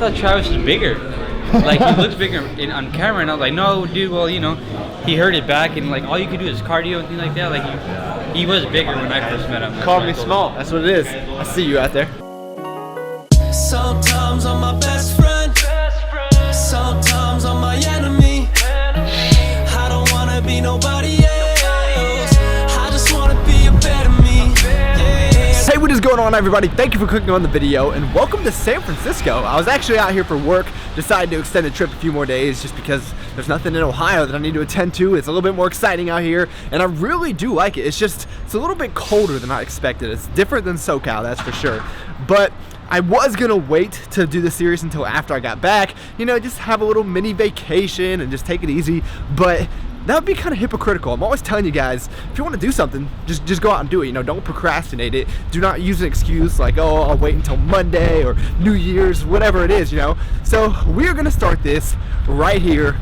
thought Travis was bigger. Like, he looks bigger on camera, and I was like, no, dude, well, you know, he hurt it back, and like all you can do is cardio and things like that. Like he was bigger when I first met him. Call me small. That's what it is. I see you out there. Sometimes I'm my best friend. Sometimes I'm my enemy. I don't wanna be nobody else. I just wanna be a better me. Yeah. Hey, what is going on, everybody? Thank you for clicking on the video and welcome to San Francisco. I was actually out here for work, decided to extend the trip a few more days just because there's nothing in Ohio that I need to attend to. It's a little bit more exciting out here and I really do like it. It's a little bit colder than I expected. It's different than SoCal, that's for sure. But I was gonna wait to do the series until after I got back, you know, just have a little mini vacation and just take it easy, but that would be kind of hypocritical. I'm always telling you guys, if you want to do something, just go out and do it. You know, don't procrastinate it. Do not use an excuse like, oh, I'll wait until Monday or New Year's, whatever it is, you know. So we are gonna start this right here,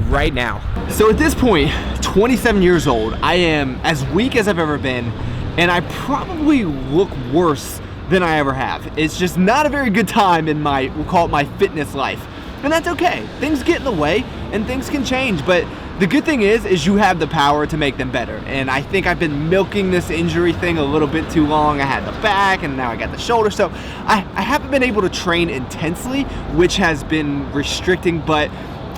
right now. So at this point, 27 years old, I am as weak as I've ever been, and I probably look worse than I ever have. It's just not a very good time in my, we'll call it my fitness life. And that's okay. Things get in the way and things can change, but the good thing is you have the power to make them better. And I think I've been milking this injury thing a little bit too long. I had the back and now I got the shoulder. So I haven't been able to train intensely, which has been restricting, but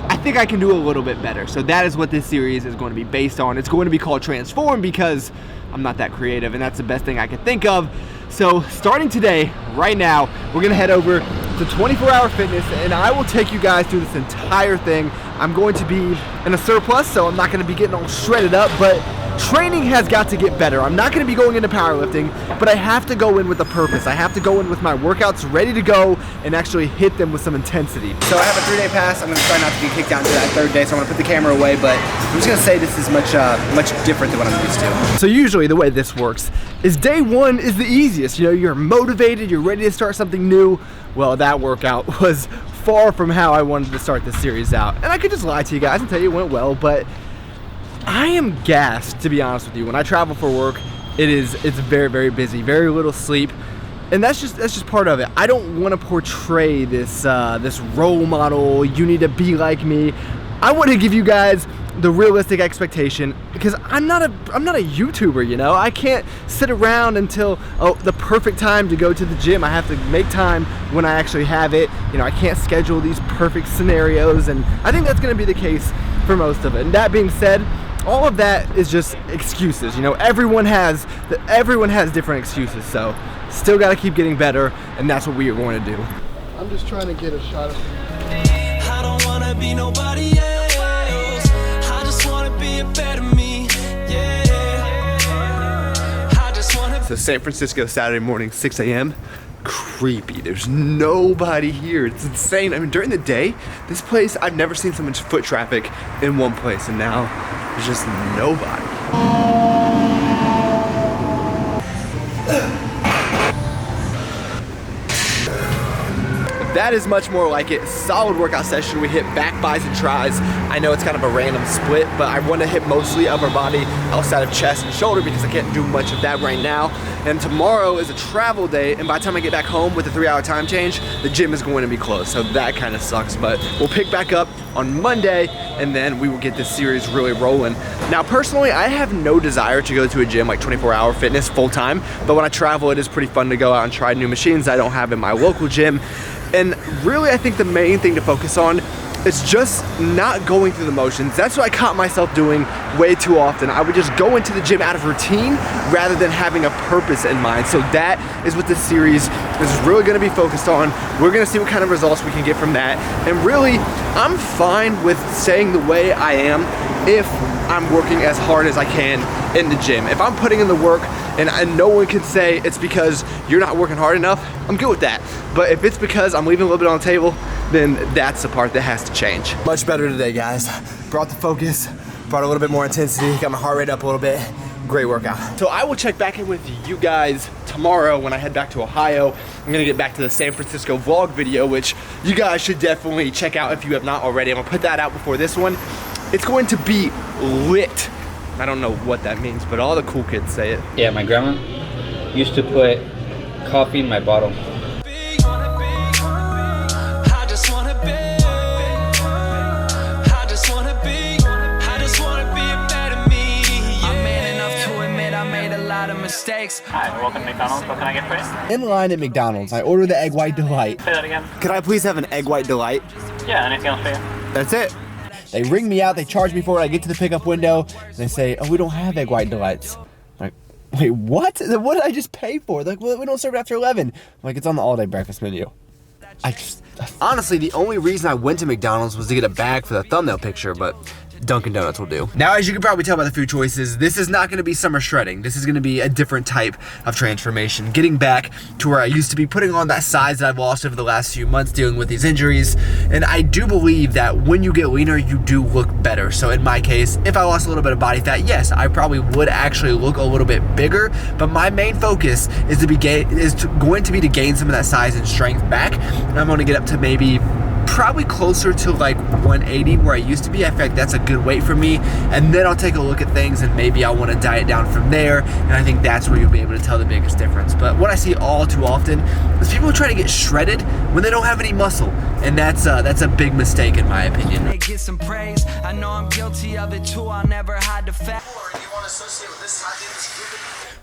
I think I can do a little bit better. So that is what this series is going to be based on. It's going to be called Transform because I'm not that creative and that's the best thing I could think of. So starting today, right now, we're gonna head over to 24-hour fitness and I will take you guys through this entire thing. I'm going to be in a surplus, so I'm not gonna be getting all shredded up, but training has got to get better. I'm not gonna be going into powerlifting, but I have to go in with a purpose. I have to go in with my workouts ready to go and actually hit them with some intensity. So I have a 3-day pass. I'm gonna try not to be kicked out into that 3rd day, so I'm gonna put the camera away, but I'm just gonna say this is much different than what I'm used to. So usually the way this works is day 1 is the easiest. You know, you're motivated, you're ready to start something new. Well, that workout was far from how I wanted to start this series out. And I could just lie to you guys and tell you it went well, but I am gassed, to be honest with you. When I travel for work, it's very, very busy, very little sleep, and that's just part of it. I don't want to portray this this role model. You need to be like me. I want to give you guys the realistic expectation because I'm not a YouTuber, you know. I can't sit around until the perfect time to go to the gym. I have to make time when I actually have it. You know, I can't schedule these perfect scenarios, and I think that's going to be the case for most of it. And that being said, all of that is just excuses. You know, everyone has different excuses, so still got to keep getting better, and that's what we are going to do. I'm just trying to get a shot of I don't wanna be nobody else. I just wanna be a better me. Yeah. I just wanna. So San Francisco, Saturday morning, 6 a.m. Creepy. There's nobody here. It's insane. I mean, during the day, this place, I've never seen so much foot traffic in one place, and now there's just nobody. That is much more like it. Solid workout session. We hit back, bis, and tris. I know it's kind of a random split, but I want to hit mostly upper body outside of chest and shoulder because I can't do much of that right now. And tomorrow is a travel day, and by the time I get back home with the 3-hour time change, the gym is going to be closed. So that kind of sucks, but we'll pick back up on Monday, and then we will get this series really rolling. Now, personally, I have no desire to go to a gym like 24-hour fitness full time, but when I travel, it is pretty fun to go out and try new machines I don't have in my local gym. And really, I think the main thing to focus on is just not going through the motions. That's what I caught myself doing way too often. I would just go into the gym out of routine rather than having a purpose in mind. So that is what this series is really gonna be focused on. We're gonna see what kind of results we can get from that. And really, I'm fine with staying the way I am if I'm working as hard as I can in the gym. If I'm putting in the work and no one can say it's because you're not working hard enough, I'm good with that. But if it's because I'm leaving a little bit on the table, then that's the part that has to change. Much better today, guys. Brought the focus, brought a little bit more intensity, got my heart rate up a little bit. Great workout. So I will check back in with you guys tomorrow when I head back to Ohio. I'm gonna get back to the San Francisco vlog video, which you guys should definitely check out if you have not already. I'm gonna put that out before this one. It's going to be lit. I don't know what that means, but all the cool kids say it. Yeah, my grandma used to put coffee in my bottle. I just mistakes. Hi, welcome to McDonald's. What can I get for you? In line at McDonald's, I ordered the egg white delight. Say that again. Could I please have an egg white delight? Yeah, anything else for you? That's it. They ring me out, they charge me for it, I get to the pickup window, and they say, oh, we don't have egg white delights. I'm like, wait, what? What did I just pay for? They're like, well, we don't serve it after 11. I'm like, it's on the all-day breakfast menu. Honestly, the only reason I went to McDonald's was to get a bag for the thumbnail picture, but Dunkin' Donuts will do. Now, as you can probably tell by the food choices, this is not gonna be summer shredding. This is gonna be a different type of transformation. Getting back to where I used to be, putting on that size that I've lost over the last few months dealing with these injuries. And I do believe that when you get leaner, you do look better. So in my case, if I lost a little bit of body fat, yes, I probably would actually look a little bit bigger, but my main focus is going to be to gain some of that size and strength back. And I'm gonna get up to maybe probably closer to like 180 where I used to be. I feel like that's a good weight for me, and then I'll take a look at things and maybe I want to diet down from there, and I think that's where you'll be able to tell the biggest difference. But what I see all too often is people try to get shredded when they don't have any muscle, and that's a big mistake in my opinion. They get some praise. I know I'm guilty of it too. I'll never hide the fact.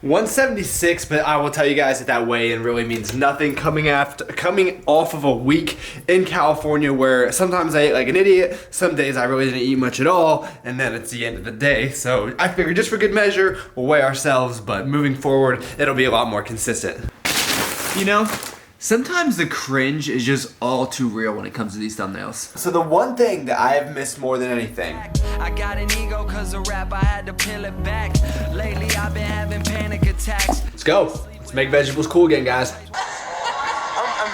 176, but I will tell you guys that weigh-in really means nothing coming off of a week in California where sometimes I ate like an idiot, some days I really didn't eat much at all, and then it's the end of the day. So I figured just for good measure, we'll weigh ourselves, but moving forward, it'll be a lot more consistent. You know, sometimes the cringe is just all too real when it comes to these thumbnails. So the one thing that I have missed more than anything, I got an ego cause of rap, I had to peel it back. Lately I've been having panic attacks. let's go. Let's make vegetables cool again, guys. I'm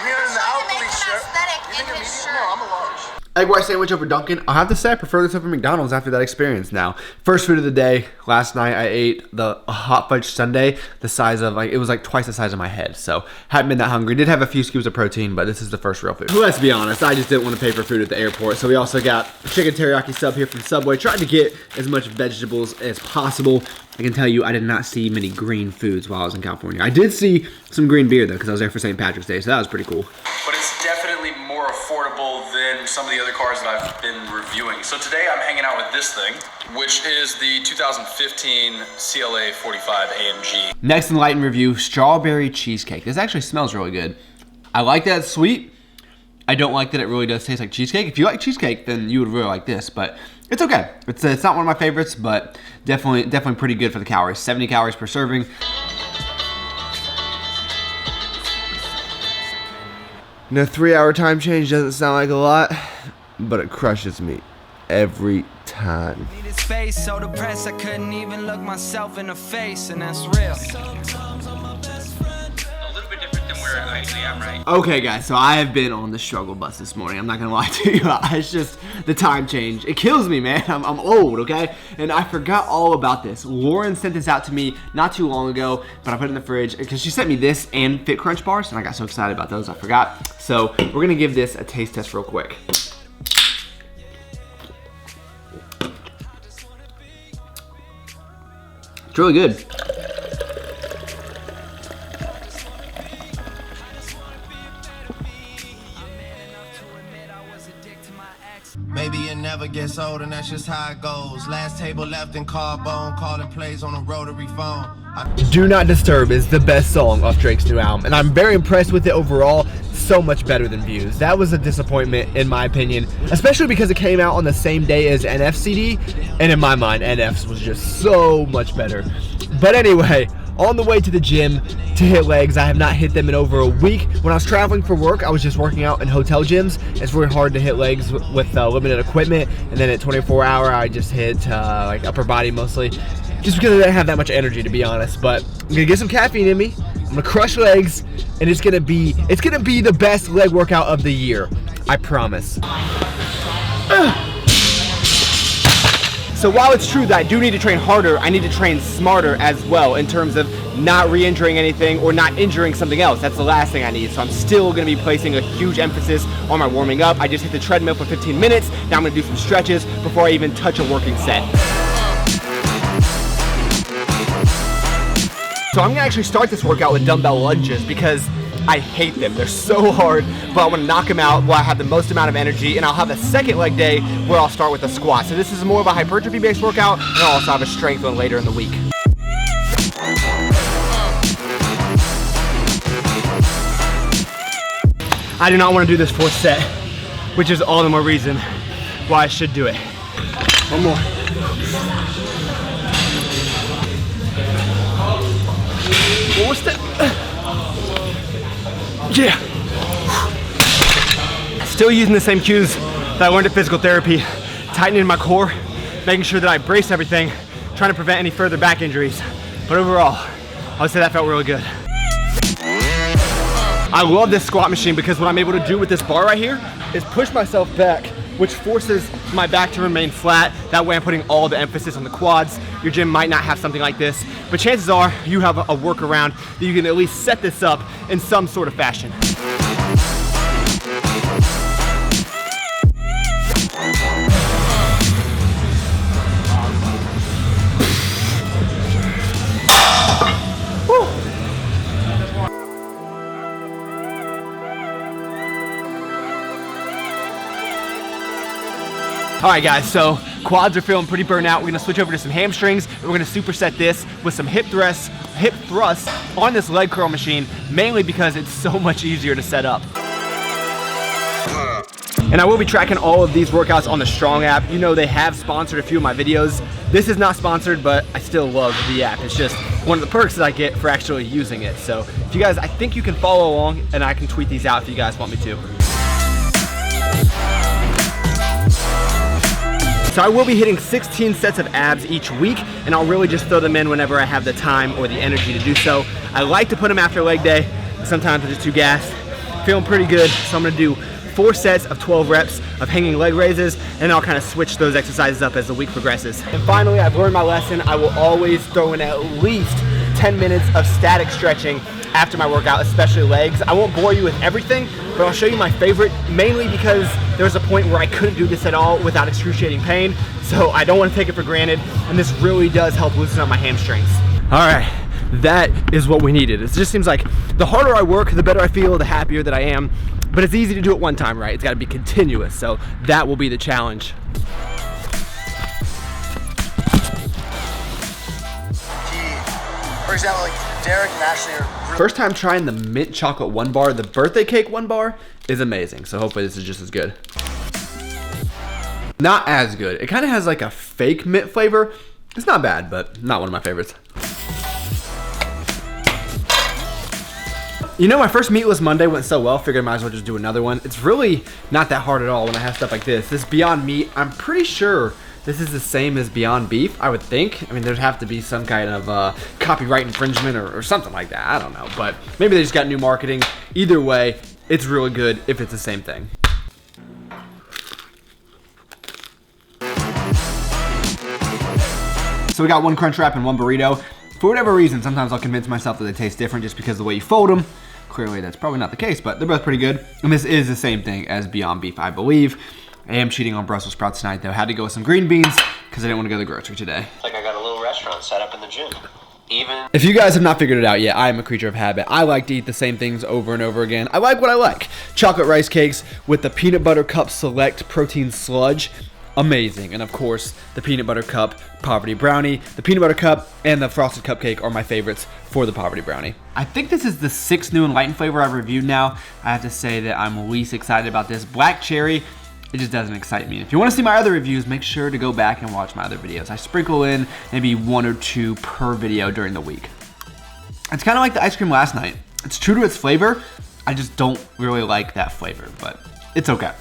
hearing the Alchemy shirt. You think a medium? No, I'm a large. Egg white sandwich over Dunkin'. I'll have to say I prefer this over McDonald's after that experience now. First food of the day. Last night I ate the hot fudge sundae, the size of it was like twice the size of my head. So hadn't been that hungry. Did have a few scoops of protein, but this is the first real food. Let's be honest, I just didn't want to pay for food at the airport. So we also got chicken teriyaki sub here from Subway. Tried to get as much vegetables as possible. I can tell you I did not see many green foods while I was in California. I did see some green beer though, because I was there for St. Patrick's Day, so that was pretty cool. But it's definitely more affordable than some of the other cars that I've been reviewing. So today I'm hanging out with this thing, which is the 2015 CLA 45 AMG. Next in light and review, strawberry cheesecake. This actually smells really good. I like that it's sweet. I don't like that it really does taste like cheesecake. If you like cheesecake, then you would really like this, but it's okay. It's not one of my favorites, but definitely pretty good for the calories. 70 calories per serving. No 3-hour time change doesn't sound like a lot, but it crushes me every time. Needed space, so depressed I couldn't even look myself in the face, and that's real. A little bit different than where I actually am, right? Okay guys, so I have been on the struggle bus this morning. I'm not gonna lie to you. It's just the time change. It kills me, man. I'm old, okay? And I forgot all about this. Lauren sent this out to me not too long ago, but I put it in the fridge because she sent me this and Fit Crunch bars, and I got so excited about those I forgot. So we're gonna give this a taste test real quick. It's really good. Maybe it never gets old and that's just how it goes. Last table left in Carbone, calling plays on a rotary phone. Do Not Disturb is the best song off Drake's new album, and I'm very impressed with it overall. So much better than Views. That was a disappointment in my opinion, especially because it came out on the same day as NF's CD, and in my mind, NF's was just so much better. But anyway, on the way to the gym to hit legs. I have not hit them in over a week. When I was traveling for work, I was just working out in hotel gyms. It's really hard to hit legs with limited equipment, and then at 24-hour, I just hit like upper body mostly, just because I didn't have that much energy, to be honest. But I'm gonna get some caffeine in me. I'm gonna crush legs, and it's gonna be the best leg workout of the year. I promise. So while it's true that I do need to train harder, I need to train smarter as well in terms of not re-injuring anything or not injuring something else. That's the last thing I need. So I'm still gonna be placing a huge emphasis on my warming up. I just hit the treadmill for 15 minutes. Now I'm gonna do some stretches before I even touch a working set. So I'm gonna actually start this workout with dumbbell lunges because I hate them. They're so hard, but I want to knock them out while I have the most amount of energy, and I'll have a second leg day where I'll start with a squat. So this is more of a hypertrophy-based workout, and I'll also have a strength one later in the week. I do not want to do this fourth set, which is all the more reason why I should do it. One more. One more step. Yeah. Still using the same cues that I learned at physical therapy, tightening my core, making sure that I brace everything, trying to prevent any further back injuries. But overall, I would say that felt really good. I love this squat machine because what I'm able to do with this bar right here is push myself back, which forces my back to remain flat. That way I'm putting all the emphasis on the quads. Your gym might not have something like this, but chances are you have a workaround that you can at least set this up in some sort of fashion. All right guys, so quads are feeling pretty burnt out. We're gonna switch over to some hamstrings. We're gonna superset this with some hip thrusts on this leg curl machine, mainly because it's so much easier to set up. And I will be tracking all of these workouts on the Strong app. You know they have sponsored a few of my videos. This is not sponsored, but I still love the app. It's just one of the perks that I get for actually using it. So if you guys, I think you can follow along and I can tweet these out if you guys want me to. So I will be hitting 16 sets of abs each week, and I'll really just throw them in whenever I have the time or the energy to do so. I like to put them after leg day. Sometimes I'm just too gassed. Feeling pretty good, so I'm gonna do 4 sets of 12 reps of hanging leg raises, and I'll kind of switch those exercises up as the week progresses. And finally, I've learned my lesson. I will always throw in at least 10 minutes of static stretching after my workout, especially legs. I won't bore you with everything, but I'll show you my favorite, mainly because there was a point where I couldn't do this at all without excruciating pain, so I don't want to take it for granted, and this really does help loosen up my hamstrings. All right, that is what we needed. It just seems like the harder I work, the better I feel, the happier that I am, but it's easy to do it one time, right? It's got to be continuous, so that will be the challenge. For example, like Derek and Ashley are really First time trying the mint chocolate one bar, the birthday cake one bar is amazing. So hopefully this is just as good. Not as good. It kind of has like a fake mint flavor. It's not bad, but not one of my favorites. You know, my first meatless Monday went so well, figured I might as well just do another one. It's really not that hard at all when I have stuff like this. This Beyond Meat, I'm pretty sure this is the same as Beyond Beef, I would think. I mean, there'd have to be some kind of copyright infringement or something like that. I don't know, but maybe they just got new marketing. Either way, it's really good if it's the same thing. So we got 1 crunch wrap and 1 burrito. For whatever reason, sometimes I'll convince myself that they taste different just because of the way you fold them. Clearly, that's probably not the case, but they're both pretty good. And this is the same thing as Beyond Beef, I believe. I am cheating on Brussels sprouts tonight, though. Had to go with some green beans because I didn't want to go to the grocery today. Like I got a little restaurant set up in the gym. Even if you guys have not figured it out yet, I am a creature of habit. I like to eat the same things over and over again. I like what I like. Chocolate rice cakes with the peanut butter cup select protein sludge. Amazing. And of course, the peanut butter cup poverty brownie. The peanut butter cup and the frosted cupcake are my favorites for the poverty brownie. I think this is the 6th new enlightened flavor I've reviewed now. I have to say that I'm least excited about this. Black cherry, it just doesn't excite me. If you want to see my other reviews, make sure to go back and watch my other videos. I sprinkle in maybe 1 or 2 per video during the week. It's kind of like the ice cream last night. It's true to its flavor. I just don't really like that flavor, but it's okay.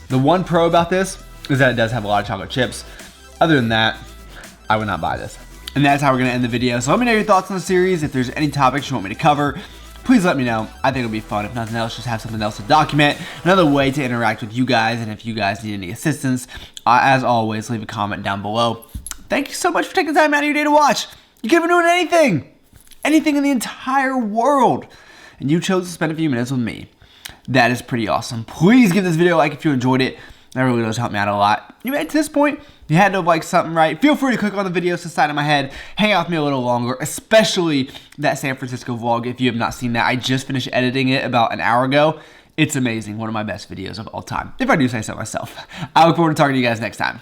The one pro about this is that it does have a lot of chocolate chips. Other than that, I would not buy this. And that's how we're gonna end the video. So let me know your thoughts on the series. If there's any topics you want me to cover, please let me know. I think it'll be fun. If nothing else, just have something else to document. Another way to interact with you guys. And if you guys need any assistance, as always, leave a comment down below. Thank you so much for taking the time out of your day to watch. You could have been doing anything in the entire world, and you chose to spend a few minutes with me. That is pretty awesome. Please give this video a like if you enjoyed it. That really does help me out a lot. You made it to this point, you had to have liked something, right? Feel free to click on the videos to the side of my head, hang out with me a little longer, especially that San Francisco vlog if you have not seen that. I just finished editing it about an hour ago. It's amazing, one of my best videos of all time, if I do say so myself. I look forward to talking to you guys next time.